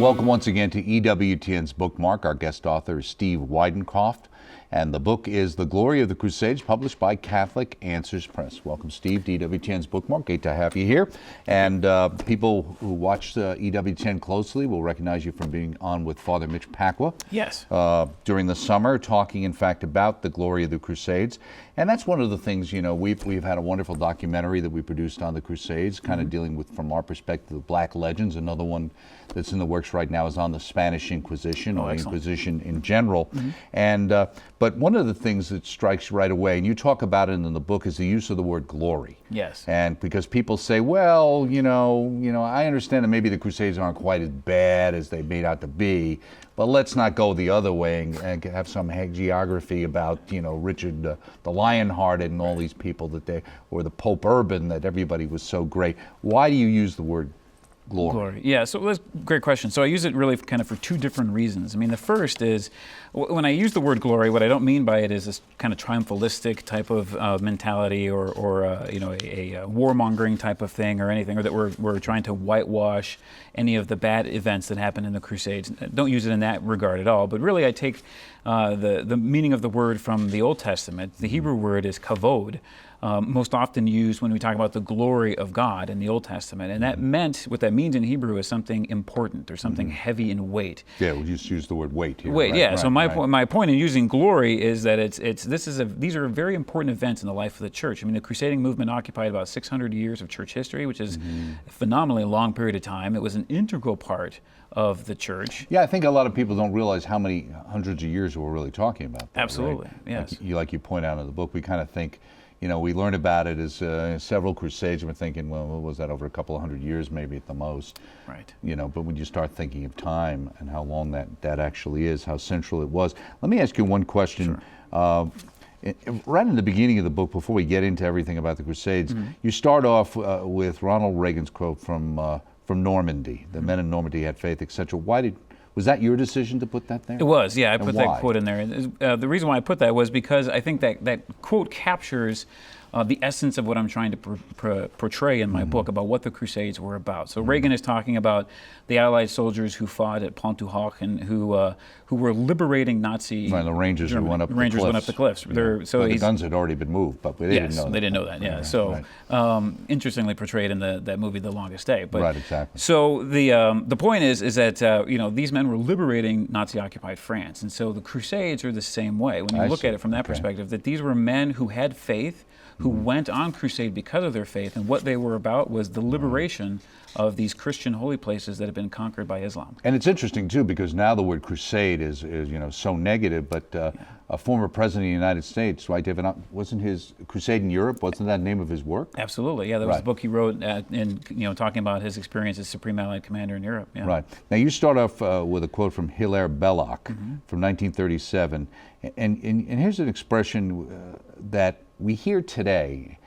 welcome once again to EWTN's Bookmark. Our guest author is Steve Weidenkopf, and the book is The Glory of the Crusades, published by Catholic Answers Press. Welcome, Steve, to EWTN's Bookmark. Great to have you here. And people who watch EWTN closely will recognize you from being on with Father Mitch Pacwa. Yes. During the summer, talking, in fact, about the glory of the Crusades. And that's one of the things, you know, we've had a wonderful documentary that we produced on the Crusades, kind of dealing with, from our perspective, the Black Legends. Another one that's in the works right now is on the Spanish Inquisition, or Inquisition in general. And but one of the things that strikes right away, and you talk about it in the book, is the use of the word glory. Yes. And because people say, well, you know, I understand that maybe the Crusades aren't quite as bad as they made out to be, but let's not go the other way and have some hagiography about, you know, Richard the Lionhearted and all these people or the Pope Urban, that everybody was so great. Why do you use the word glory? Yeah, so that's a great question. So I use it really kind of for two different reasons. I mean, the first is, when I use the word glory, what I don't mean by it is this kind of triumphalistic type of mentality, or you know, a warmongering type of thing, or anything, or that we're trying to whitewash any of the bad events that happened in the Crusades. Don't use it in that regard at all. But really, I take the meaning of the word from the Old Testament. The Hebrew word is kavod. Most often used when we talk about the glory of God in the Old Testament. And that meant, what that means in Hebrew is something important, or something heavy in weight. Yeah, we just use the word weight here. Weight, right, yeah. Right, so my point in using glory is that these are very important events in the life of the church. I mean, the crusading movement occupied about 600 years of church history, which is a phenomenally long period of time. It was an integral part of the church. Yeah, I think a lot of people don't realize how many hundreds of years we're really talking about. Absolutely, right? yes. Like you point out in the book, we kind of think, you know, we learn about it as several crusades, and we're thinking, well, what was that, over a couple of hundred years maybe at the most? Right. You know, but when you start thinking of time and how long that actually is, how central it was. Let me ask you one question. Sure. Right in the beginning of the book, before we get into everything about the Crusades, you start off with Ronald Reagan's quote from Normandy. The men in Normandy had faith, etc. Was that your decision to put that there? It was, yeah. I put why? that quote in there. The reason why I put that was because I think that quote captures the essence of what I'm trying to portray in my book about what the Crusades were about. So Reagan is talking about the Allied soldiers who fought at Pont-du-Hoc and who were liberating Nazi Right, the Rangers Germany. who went up Rangers the cliffs. went up the cliffs. Yeah. So the guns had already been moved, but they didn't know that. They didn't know that, yeah. So interestingly portrayed in that movie, The Longest Day. But, right, exactly. So the point is that you know, these men were liberating Nazi-occupied France, and so the Crusades are the same way. When you look at it from that perspective, that these were men who had faith, who went on crusade because of their faith, and what they were about was the liberation of these Christian holy places that had been conquered by Islam. And it's interesting too, because now the word crusade is you know, so negative, but a former president of the United States, right, David, wasn't his Crusade in Europe, wasn't that the name of his work? Absolutely, yeah. There was a book he wrote in, you know, talking about his experience as Supreme Allied Commander in Europe. Yeah. Right. Now you start off with a quote from Hilaire Belloc from 1937, and here's an expression that we hear today,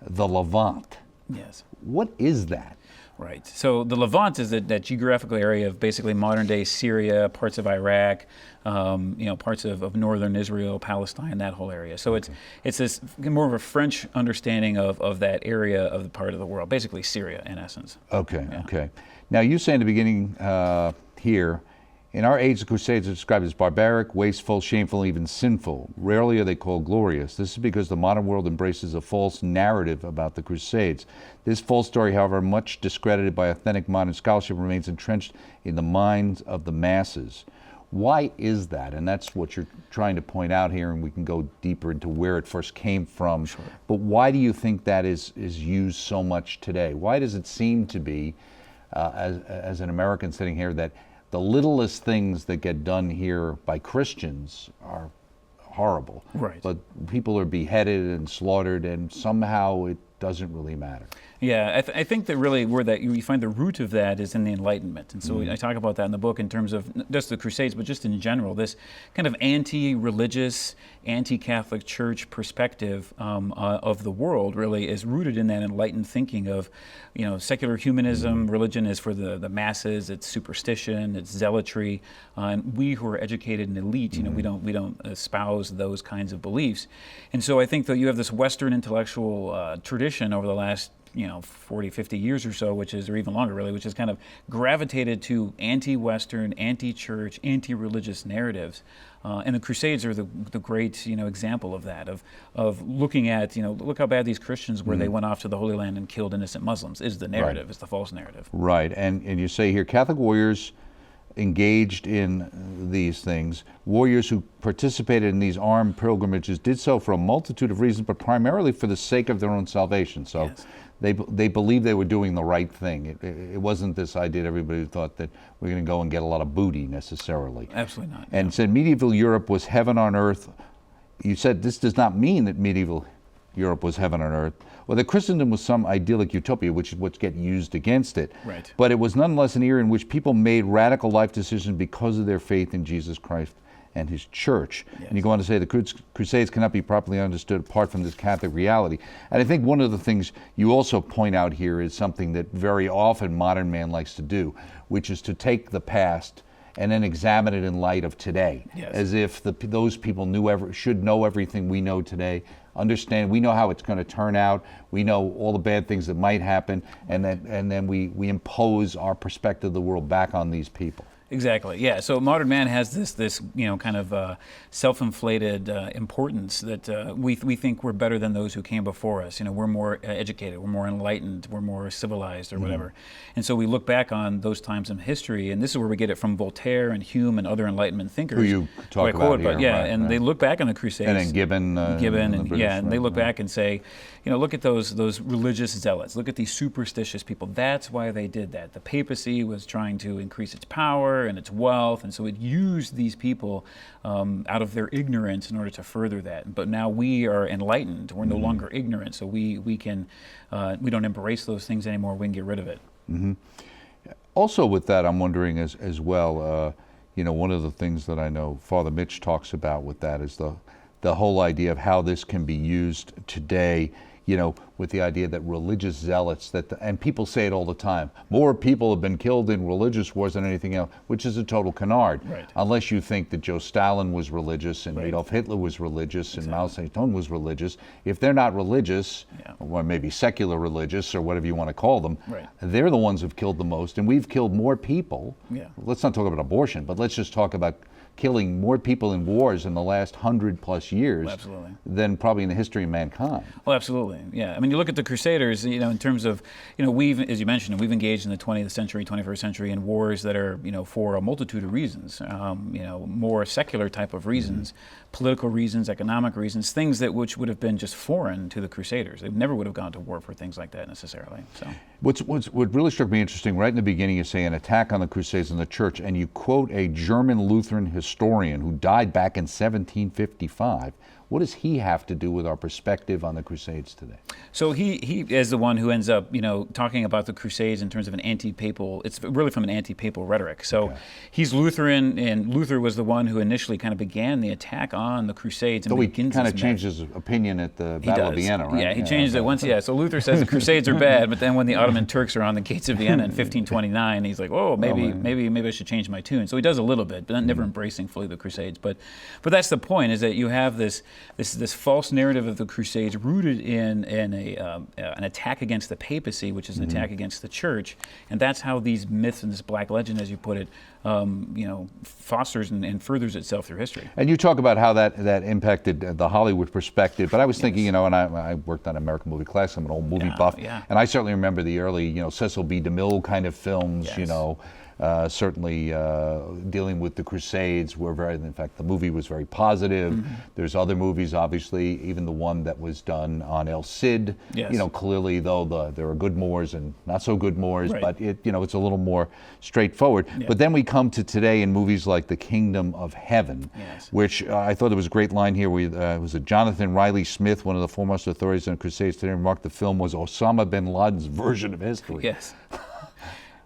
the Levant. Yes. What is that? Right. So the Levant is that geographical area of basically modern-day Syria, parts of Iraq, you know, parts of northern Israel, Palestine, that whole area. So it's this more of a French understanding of that area of the part of the world, basically Syria in essence. Okay. Yeah. Okay. Now you say in the beginning here, in our age, the Crusades are described as barbaric, wasteful, shameful, and even sinful. Rarely are they called glorious. This is because the modern world embraces a false narrative about the Crusades. This false story, however, much discredited by authentic modern scholarship, remains entrenched in the minds of the masses. Why is that? And that's what you're trying to point out here, and we can go deeper into where it first came from. Sure. But why do you think that is used so much today? Why does it seem to be, as an American sitting here, that the littlest things that get done here by Christians are horrible, right? But people are beheaded and slaughtered, and somehow it doesn't really matter? Yeah, I think that really where that you find the root of that is in the Enlightenment. And so I talk about that in the book in terms of not just the Crusades, but just in general, this kind of anti-religious, anti-Catholic Church perspective of the world really is rooted in that enlightened thinking of, you know, secular humanism. Religion is for the masses. It's superstition. It's zealotry. And we who are educated and elite, you know, we don't espouse those kinds of beliefs. And so I think that you have this Western intellectual tradition over the last 40, 50 years or so, or even longer really, which has kind of gravitated to anti-Western, anti-church, anti-religious narratives. And the Crusades are the great example of that, of looking at, look how bad these Christians were. They went off to the Holy Land and killed innocent Muslims, is the narrative, is the false narrative. Right, and you say here, Catholic warriors engaged in these things. Warriors who participated in these armed pilgrimages did so for a multitude of reasons, but primarily for the sake of their own salvation. So Yes. they believed they were doing the right thing. It wasn't this idea that everybody thought that we're going to go and get a lot of booty necessarily. Absolutely not. And said medieval Europe was heaven on earth. You said this does not mean that medieval Europe was heaven on earth, or that Christendom was some idyllic utopia, which is what's getting used against it. Right. But it was nonetheless an era in which people made radical life decisions because of their faith in Jesus Christ and his church. Yes. And you go on to say the Crusades cannot be properly understood apart from this Catholic reality. And I think one of the things you also point out here is something that very often modern man likes to do, which is to take the past and then examine it in light of today, Yes. as if those people should know everything we know today. Understand, we know how it's going to turn out. We know all the bad things that might happen, and then we impose our perspective of the world back on these people. Exactly. Yeah. So modern man has this kind of self-inflated importance that we think we're better than those who came before us. We're more educated, we're more enlightened, we're more civilized, or whatever. And so we look back on those times in history, and this is where we get it from Voltaire and Hume and other Enlightenment thinkers. Who you talk about here, yeah, right, and right. they look back on the Crusades. And then Gibbon, and British, and they right, look right. back and say, look at those religious zealots. Look at these superstitious people. That's why they did that. The papacy was trying to increase its power and its wealth, and so it used these people out of their ignorance in order to further that. But now we are enlightened. We're no longer ignorant, so we don't embrace those things anymore. We can get rid of it. Also with that, I'm wondering as well, one of the things that I know Father Mitch talks about with that is the whole idea of how this can be used today, with the idea that religious zealots, and people say it all the time, more people have been killed in religious wars than anything else, which is a total canard. Right. Unless you think that Joe Stalin was religious and Right. Adolf Hitler was religious and Exactly. Mao Zedong was religious. If they're not religious, Yeah. or maybe secular religious or whatever you want to call them, Right. they're the ones who've killed the most, and we've killed more people. Yeah. Let's not talk about abortion, but let's just talk about killing more people in wars in the last 100+ years Absolutely. than probably in the history of mankind. Oh, absolutely. Yeah. I mean, you look at the Crusaders, in terms of, we've, as you mentioned, we've engaged in the 20th century, 21st century in wars that are, for a multitude of reasons, more secular type of reasons, political reasons, economic reasons, things which would have been just foreign to the Crusaders. They never would have gone to war for things like that necessarily. So. What really struck me interesting, right in the beginning, you say an attack on the Crusades and the church, and you quote a German Lutheran historian who died back in 1755. What does he have to do with our perspective on the Crusades today? So he is the one who ends up, talking about the Crusades in terms of an anti-papal. It's really from an anti-papal rhetoric. So Okay. he's Lutheran, and Luther was the one who initially kind of began the attack on the Crusades. And So he begins kind of this changed his opinion at the He Battle of does. Vienna, right? Yeah, he changed it once. Yeah, so Luther says the Crusades are bad, but then when the Ottoman Turks are on the gates of Vienna in 1529, he's like, oh, maybe I should change my tune. So he does a little bit, but never embracing fully the Crusades. But that's the point: is that you have this false narrative of the Crusades rooted in an attack against the papacy, which is an attack against the church, and that's how these myths and this black legend, as you put it, fosters and furthers itself through history. And you talk about how that impacted the Hollywood perspective, but I was thinking, and I worked on American movie class, I'm an old movie buff, yeah. and I certainly remember the early, Cecil B. DeMille kind of films, Yes. certainly dealing with the Crusades were in fact, the movie was very positive. There's other movies, obviously, even the one that was done on El Cid, Yes. clearly though there are good Moors and not so good Moors, Right. but it's a little more straightforward. Yeah. But then we come to today in movies like The Kingdom of Heaven, Yes. which I thought there was a great line here. It was Jonathan Riley Smith, one of the foremost authorities on Crusades today, remarked the film was Osama bin Laden's version of history. Yes.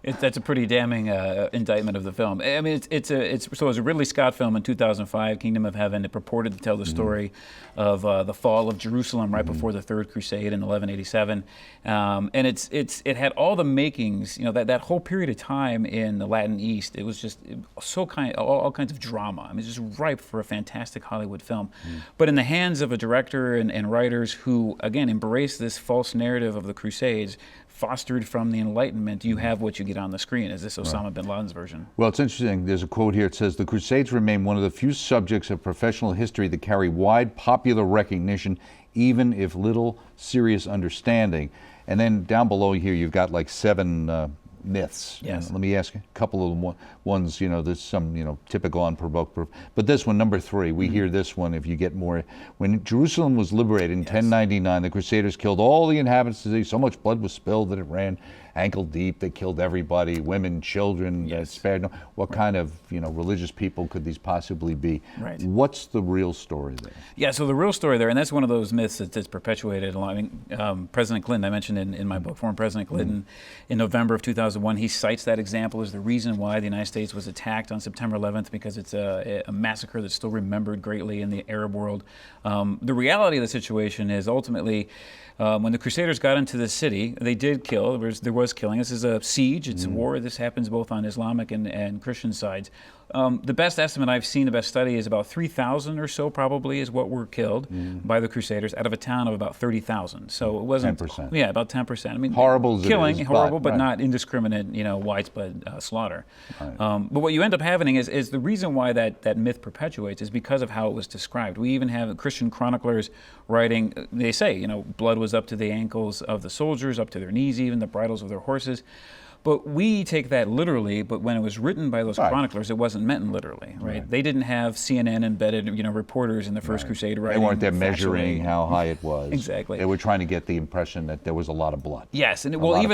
That's a pretty damning indictment of the film. I mean, so it was a Ridley Scott film in 2005, Kingdom of Heaven. It purported to tell the story of the fall of Jerusalem right before the Third Crusade in 1187, and it had all the makings. That whole period of time in the Latin East, it was just all kinds of drama. I mean, it's just ripe for a fantastic Hollywood film. But in the hands of a director and writers who, again, embrace this false narrative of the Crusades, fostered from the Enlightenment, you have what you get on the screen. Is this Osama bin Laden's version? Well, it's interesting. There's a quote here. It says, "The Crusades remain one of the few subjects of professional history that carry wide popular recognition, even if little serious understanding." And then down below here, you've got like 7 myths. Yes. Let me ask you a couple of them. Ones, there's some, typical unprovoked proof. But this one, number 3, we hear this one if you get more. When Jerusalem was liberated in 1099, the Crusaders killed all the inhabitants of the city. So much blood was spilled that it ran ankle deep. They killed everybody, women, children, spared no. What kind of, religious people could these possibly be? Right. What's the real story there? Yeah, so the real story there, and that's one of those myths that's perpetuated along. President Clinton, I mentioned in my book, former President Clinton, in November of 2001, he cites that example as the reason why the United States was attacked on September 11th, because it's a massacre that's still remembered greatly in the Arab world. The reality of the situation is ultimately, when the Crusaders got into the city, they did kill. There was killing. This is a siege. It's a war. This happens both on Islamic and Christian sides. The best estimate I've seen, the best study, is about 3,000 or so probably is what were killed by the Crusaders out of a town of about 30,000. So it wasn't 10%. Yeah, about 10%. I mean, horrible as killing, it is, horrible, but right. not indiscriminate, widespread slaughter. Right. But what you end up having is the reason why that myth perpetuates is because of how it was described. We even have Christian chroniclers writing. They say, blood was up to the ankles of the soldiers, up to their knees, even the bridles of their horses. But we take that literally, but when it was written by those chroniclers, it wasn't meant literally, right? They didn't have CNN embedded, reporters in the First Crusade writing. They weren't there measuring how high it was. Exactly. They were trying to get the impression that there was a lot of blood. Yes, and even more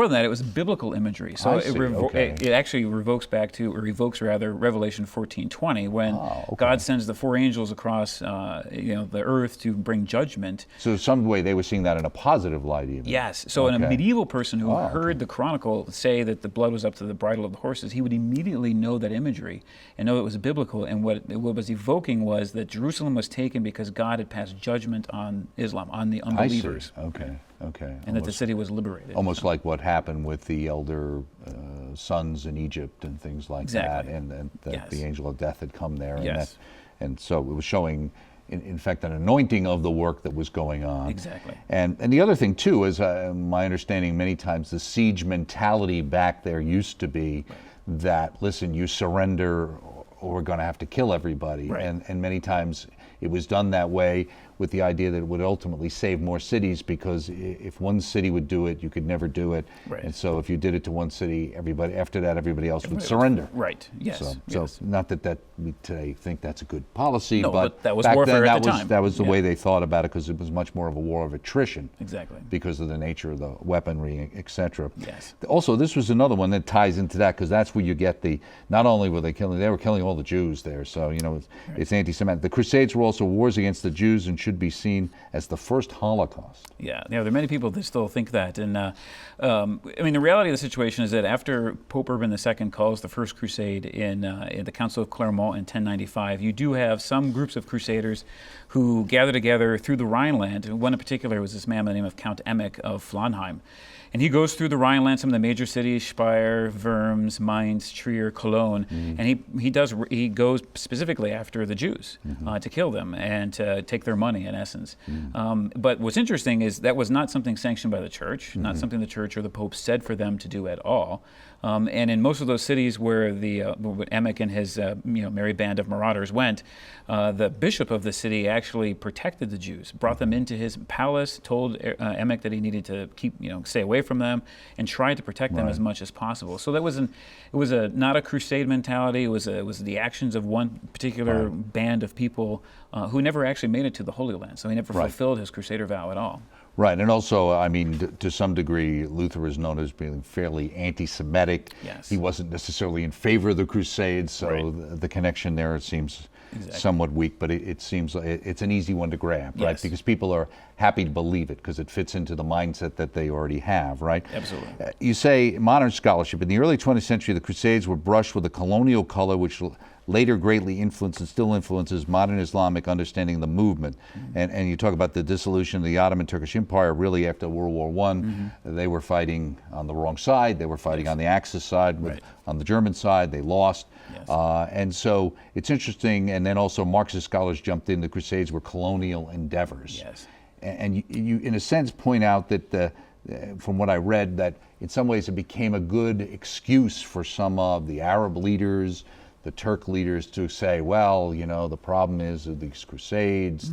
than that, it was biblical imagery. So it actually revokes Revelation 14:20 when God sends the 4 angels across, the earth to bring judgment. So some way they were seeing that in a positive light, even. Yes. So a medieval person who heard the chronicle say that the blood was up to the bridle of the horses, he would immediately know that imagery and know it was biblical. And what it was evoking was that Jerusalem was taken because God had passed judgment on Islam, on the unbelievers. I see. Okay. And that the city was liberated. Almost like what happened with the elder sons in Egypt and things like that, and that the angel of death had come there. Yes. And so it was showing, in fact, an anointing of the work that was going on. Exactly. And the other thing, too, is my understanding many times the siege mentality back there used to be that, listen, you surrender or we're going to have to kill everybody. Right. And many times it was done that way with the idea that it would ultimately save more cities, because if one city would do it, you could never do it. Right. And so if you did it to one city, everybody else would surrender. Right. Yes. So not that we today think that's a good policy, No, but that was back warfare then, at the time. that was the way they thought about it, because it was much more of a war of attrition. Exactly. Because of the nature of the weaponry, etc. Yes. Also, this was another one that ties into that, because that's where you get not only were they were killing all the Jews there, so it's anti-Semitic. The Crusades were also wars against the Jews and should be seen as the first Holocaust. Yeah, there are many people that still think that. And the reality of the situation is that after Pope Urban II calls the First Crusade in the Council of Clermont in 1095, you do have some groups of crusaders who gather together through the Rhineland. One in particular was this man by the name of Count Emich of Flaunheim. And he goes through the Rhineland, some of the major cities, Speyer, Worms, Mainz, Trier, Cologne, and he goes specifically after the Jews to kill them and to take their money, in essence. But what's interesting is that was not something sanctioned by the church, not something the church or the Pope said for them to do at all. And in most of those cities where Emich and his merry band of marauders went, the bishop of the city actually protected the Jews, brought them into his palace, told Emich that he needed to stay away from them, and tried to protect them as much as possible. So it was not a crusade mentality. It was the actions of one particular band of people who never actually made it to the Holy Land. So he never fulfilled his crusader vow at all. Right, and also, to some degree, Luther is known as being fairly anti-Semitic. Yes. He wasn't necessarily in favor of the Crusades, so the connection there, it seems, somewhat weak, but it seems like it's an easy one to grab, right? Yes. Because people are happy to believe it because it fits into the mindset that they already have, right? Absolutely. You say modern scholarship. In the early 20th century, the Crusades were brushed with a colonial color, which later greatly influenced and still influences modern Islamic understanding of the movement. And you talk about the dissolution of the Ottoman Turkish Empire really after World War I. They were fighting on the wrong side. They were fighting on the Axis side. On the German side, they lost. And so it's interesting. And then also Marxist scholars jumped in. The Crusades were colonial endeavors. And you, in a sense, point out that from what I read, that in some ways it became a good excuse for some of the Arab leaders, the Turk leaders, to say, well, you know, the problem is with these Crusades,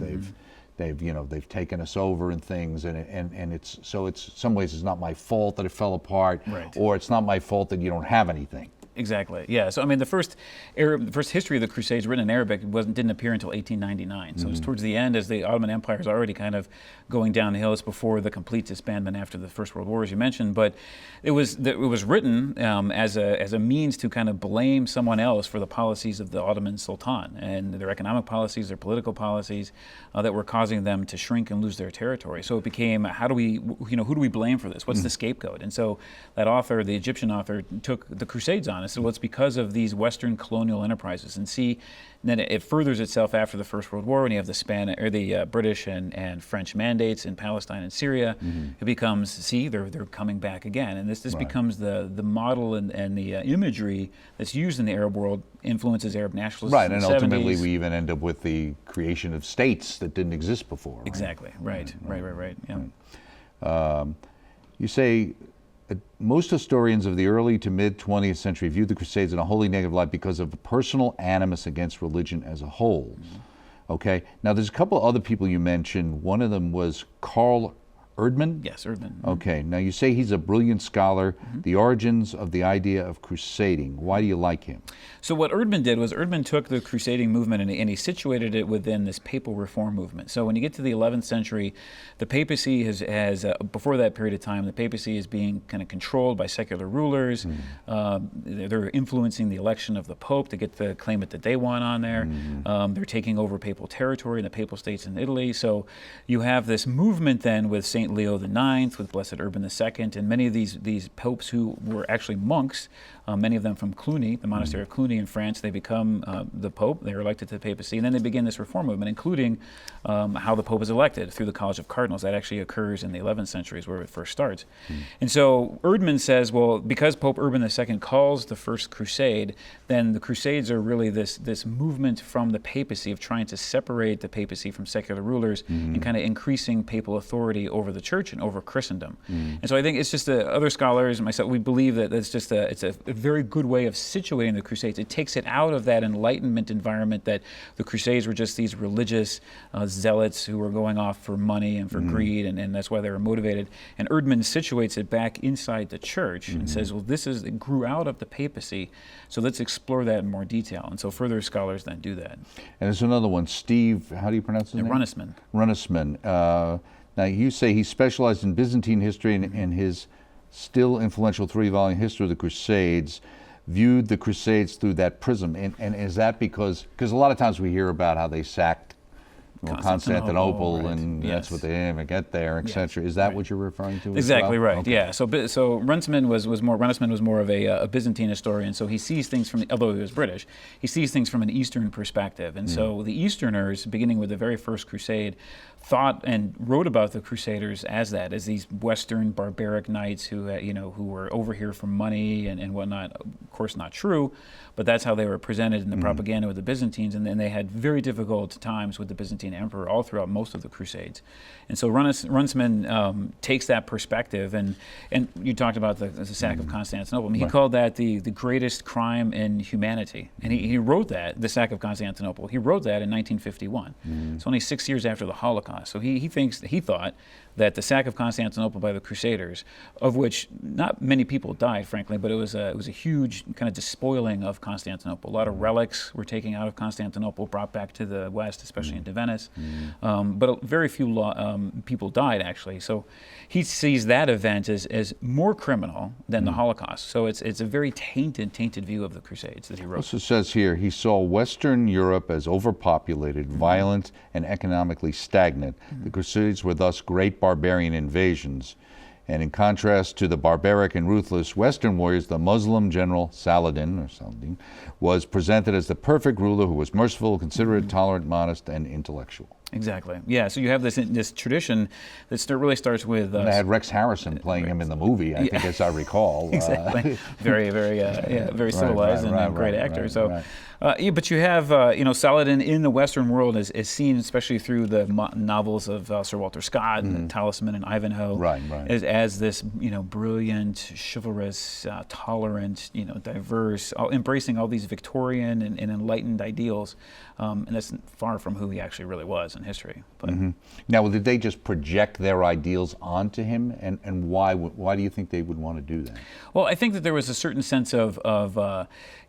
they've taken us over and things, and it's some ways it's not my fault that it fell apart, or it's not my fault that you don't have anything. Exactly. Yeah. So I mean, the first history of the Crusades written in Arabic didn't appear until 1899. So it was towards the end, as the Ottoman Empire is already kind of going downhill. It's before the complete disbandment after the First World War, as you mentioned. But it was written as a means to kind of blame someone else for the policies of the Ottoman Sultan and their economic policies, their political policies that were causing them to shrink and lose their territory. So it became, who do we blame for this? What's the scapegoat? And so that author, the Egyptian author, took the Crusades on it. So it's because of these Western colonial enterprises, and then it furthers itself after the First World War when you have the British and French mandates in Palestine and Syria. It becomes, they're coming back again, and this becomes the model and the imagery that's used in the Arab world influences Arab nationalism. Right, and ultimately we even end up with the creation of states that didn't exist before. Exactly. Right. Yeah. You say most historians of the early to mid 20th century viewed the Crusades in a wholly negative light because of personal animus against religion as a whole. Okay, now there's a couple other people you mentioned. One of them was Karl Erdmann? Yes, Erdmann. Okay, now you say he's a brilliant scholar. The origins of the idea of crusading. Why do you like him? So what Erdmann did was Erdmann took the crusading movement and he situated it within this papal reform movement. So when you get to the 11th century, the papacy has before that period of time, the papacy is being kind of controlled by secular rulers. They're influencing the election of the Pope to get the claimant that they want on there. They're taking over papal territory in the papal states in Italy. So you have this movement then with St. Leo IX, with Blessed Urban II, and many of these popes who were actually monks, many of them from Cluny, the monastery of Cluny in France. They become the Pope. They're elected to the papacy, and then they begin this reform movement, including how the Pope is elected through the College of Cardinals. That actually occurs in the 11th century, is where it first starts. And so Erdmann says, well, because Pope Urban II calls the First Crusade, then the Crusades are really this movement from the papacy of trying to separate the papacy from secular rulers and kind of increasing papal authority over the church and over Christendom. And so I think it's just other scholars and myself, we believe that it's a very good way of situating the Crusades. It takes it out of that Enlightenment environment that the Crusades were just these religious zealots who were going off for money and for greed, and that's why they were motivated. And Erdmann situates it back inside the church and says, well, it grew out of the papacy, so let's explore that in more detail. And so further scholars then do that. And there's another one, Steve, how do you pronounce his name? Runnelsmann. Runnelsmann. Now, you say he specialized in Byzantine history, and his still influential 3-volume History of the Crusades viewed the Crusades through that prism. And is that because a lot of times we hear about how they sacked Constantinople, and that's what they didn't even get there, etc. Is that what you're referring to? Exactly right. Okay. Yeah. So Runnelsmann was more of a Byzantine historian. So he sees things although he was British, he sees things from an Eastern perspective. And so the Easterners, beginning with the very first Crusade, thought and wrote about the Crusaders as these Western barbaric knights who were over here for money and whatnot. Of course, not true, but that's how they were presented in the propaganda with the Byzantines. And then they had very difficult times with the Byzantine emperor all throughout most of the Crusades. And so Runnelsmann takes that perspective, and you talked about the sack of Constantinople. I mean, he called that the greatest crime in humanity. And he wrote that, the sack of Constantinople, he wrote that in 1951. It's only 6 years after the Holocaust. So he thought that the sack of Constantinople by the Crusaders, of which not many people died, frankly, but it was a huge kind of despoiling of Constantinople. A lot of relics were taken out of Constantinople, brought back to the West, especially into Venice. less. But very few people died, actually. So he sees that event as more criminal than the Holocaust. So it's a very tainted view of the Crusades that he wrote. Also says here, he saw Western Europe as overpopulated, violent, and economically stagnant. The Crusades were thus great barbarian invasions. And in contrast to the barbaric and ruthless Western warriors, the Muslim general Saladin was presented as the perfect ruler who was merciful, considerate, tolerant, modest, and intellectual. Exactly. Yeah. So you have this tradition that really starts with. And they had Rex Harrison playing him in the movie, I think, as I recall. Exactly. Very civilized and great actor. But you have Saladin in the Western world is seen, especially through the novels of Sir Walter Scott and Talisman and Ivanhoe, as this brilliant, chivalrous, tolerant, diverse, embracing all these Victorian and enlightened ideals, and that's far from who he actually really was in history. But now, did they just project their ideals onto him, and why do you think they would want to do that? Well, I think that there was a certain sense of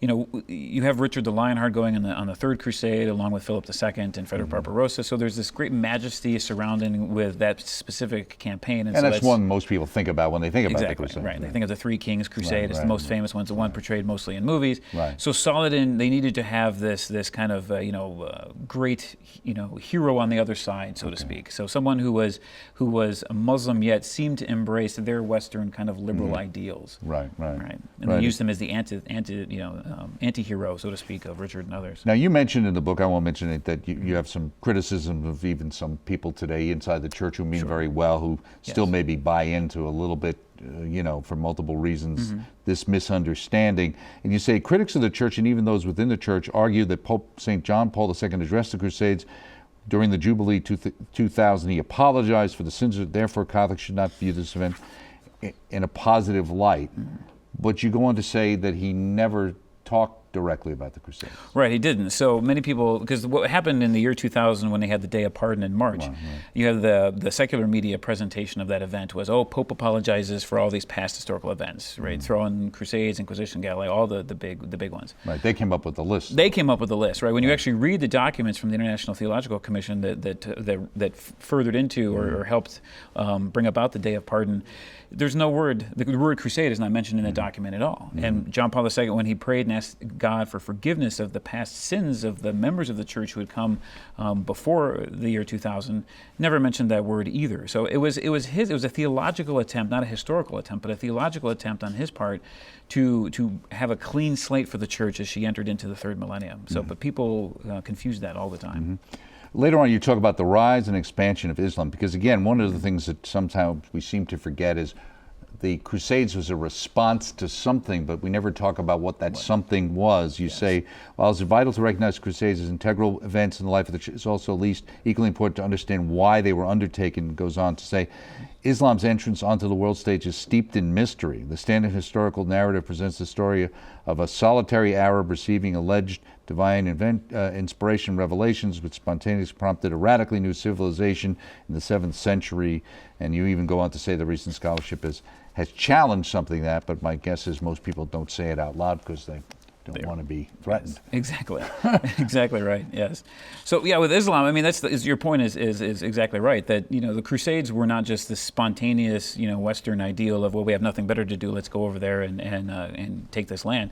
you have Richard the Lionheart going on the Third Crusade along with Philip II and Frederick Barbarossa. So there's this great majesty surrounding with that specific campaign, and so that's one most people think about when they think about the Crusade. Right. They think of the Three Kings Crusade. It's the most famous one. It's the one portrayed mostly in movies. Right. So Saladin, they needed to have this kind of great hero on the other side, so to speak. So someone who was a Muslim yet seemed to embrace their Western kind of liberal ideals. Right. And they used him as the anti-hero, so to speak, of Richard and others. Now, you mentioned in the book, I won't mention it, that you have some criticism of even some people today inside the church who mean very well, who still maybe buy into a little bit, for multiple reasons, this misunderstanding. And you say critics of the church and even those within the church argue that Pope St. John Paul II addressed the Crusades during the Jubilee 2000. He apologized for the sins, therefore Catholics should not view this event in a positive light. But you go on to say that he never talked directly about the Crusades. Right, he didn't. So many people, because what happened in the year 2000 when they had the Day of Pardon in March, you have the secular media presentation of that event was, Pope apologizes for all these past historical events, right? Throw in Crusades, Inquisition, Galileo, all the big ones. Right, they came up with the list. They came up with the list, right? When you actually read the documents from the International Theological Commission that furthered into or helped bring about the Day of Pardon, there's no word, the word crusade is not mentioned in the document at all. And John Paul II, when he prayed and asked God for forgiveness of the past sins of the members of the church who had come before the year 2000, never mentioned that word either. So it was a theological attempt, not a historical attempt, but a theological attempt on his part to have a clean slate for the church as she entered into the third millennium. So, but people confuse that all the time. Later on, you talk about the rise and expansion of Islam, because again, one of the things that sometimes we seem to forget is the Crusades was a response to something, but we never talk about what that something was. You say, while it's vital to recognize Crusades as integral events in the life of the church, it's also at least equally important to understand why they were undertaken. It goes on to say, Islam's entrance onto the world stage is steeped in mystery. The standard historical narrative presents the story of a solitary Arab receiving alleged divine inspiration revelations, which spontaneously prompted a radically new civilization in the 7th century. And you even go on to say the recent scholarship has challenged something that, but my guess is most people don't say it out loud because they don't want to be threatened. Yes, exactly. Exactly right. Yes. So yeah, with Islam, I mean, your point is exactly right. That the Crusades were not just this spontaneous Western ideal of, well, we have nothing better to do, let's go over there and take this land.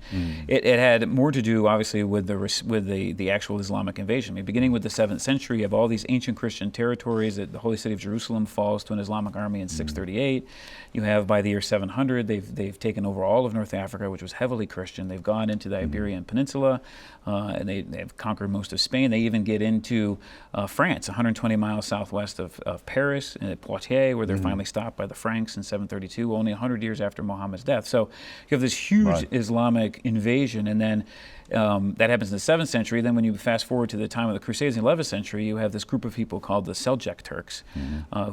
It had more to do, obviously, with the actual Islamic invasion. I mean, beginning with the 7th century, of all these ancient Christian territories, that the holy city of Jerusalem falls to an Islamic army in 638. You have, by the year 700, they've taken over all of North Africa, which was heavily Christian. They've gone into the Iberian Peninsula, and they've conquered most of Spain. They even get into France, 120 miles southwest of Paris, at Poitiers, where they're finally stopped by the Franks in 732, only 100 years after Muhammad's death. So you have this huge Islamic invasion, and then that happens in the 7th century. Then when you fast forward to the time of the Crusades in the 11th century, you have this group of people called the Seljuk Turks,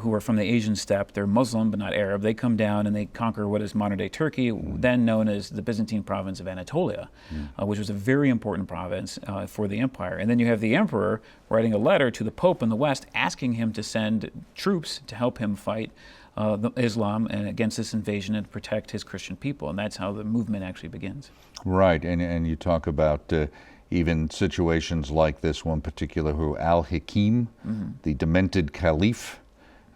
who are from the Asian steppe. They're Muslim, but not Arab. They come down and they conquer what is modern-day Turkey, then known as the Byzantine province of Anatolia, which was a very important province for the empire. And then you have the emperor writing a letter to the Pope in the West asking him to send troops to help him fight Islam and against this invasion and protect his Christian people. And that's how the movement actually begins. Right, and you talk about even situations like this one particular, who Al-Hakim, the demented caliph,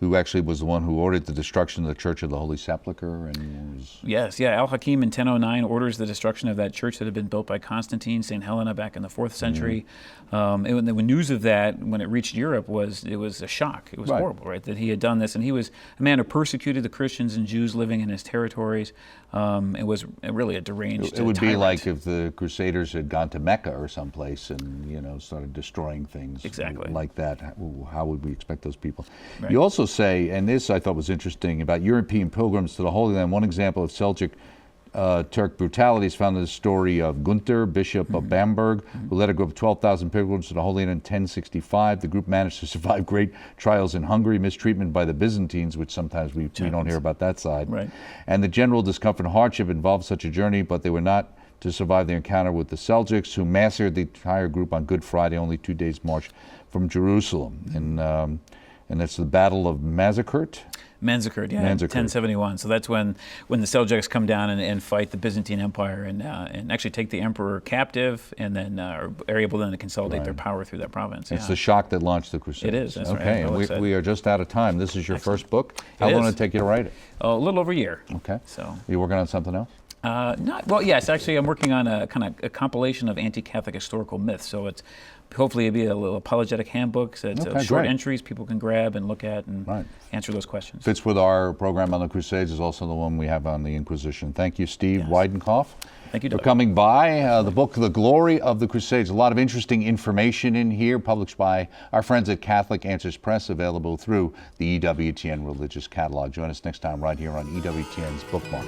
who actually was the one who ordered the destruction of the Church of the Holy Sepulchre, and was... Yes, yeah. Al-Hakim in 1009 orders the destruction of that church that had been built by Constantine, St. Helena, back in the 4th century. And the news of that, when it reached Europe, it was a shock. It was horrible, right, that he had done this. And he was a man who persecuted the Christians and Jews living in his territories. It was really a deranged It would tyrant. be like if the Crusaders had gone to Mecca or someplace and, you know, started destroying things like that. How would we expect those people? Right. You also say, and this I thought was interesting, about European pilgrims to the Holy Land. One example of Seljuk Turk brutality is found in the story of Gunther, Bishop of Bamberg, who led a group of 12,000 pilgrims to the Holy Land in 1065. The group managed to survive great trials in Hungary, mistreatment by the Byzantines, which sometimes we don't hear about that side, and the general discomfort and hardship involved such a journey, but they were not to survive their encounter with the Seljuks, who massacred the entire group on Good Friday, only 2 days' march from Jerusalem. And that's the Battle of Manzikert. Manzikert, yeah, 1071. So that's when the Seljuks come down and fight the Byzantine Empire and actually take the emperor captive, and then are able then to consolidate their power through that province. It's the shock that launched the Crusades. It is. That's okay, right. and we are just out of time. This is your first book. How long did it take you to write it? A little over a year. Okay. So are you working on something else? Yes, actually, I'm working on a kind of a compilation of anti-Catholic historical myths. So hopefully it'll be a little apologetic handbook. So it's short entries people can grab and look at and answer those questions. Fits with our program on the Crusades, is also the one we have on the Inquisition. Thank you, Steve Weidenkopf. Thank you, Doug, for coming by. The book, The Glory of the Crusades. A lot of interesting information in here, published by our friends at Catholic Answers Press, available through the EWTN Religious Catalog. Join us next time right here on EWTN's Bookmark.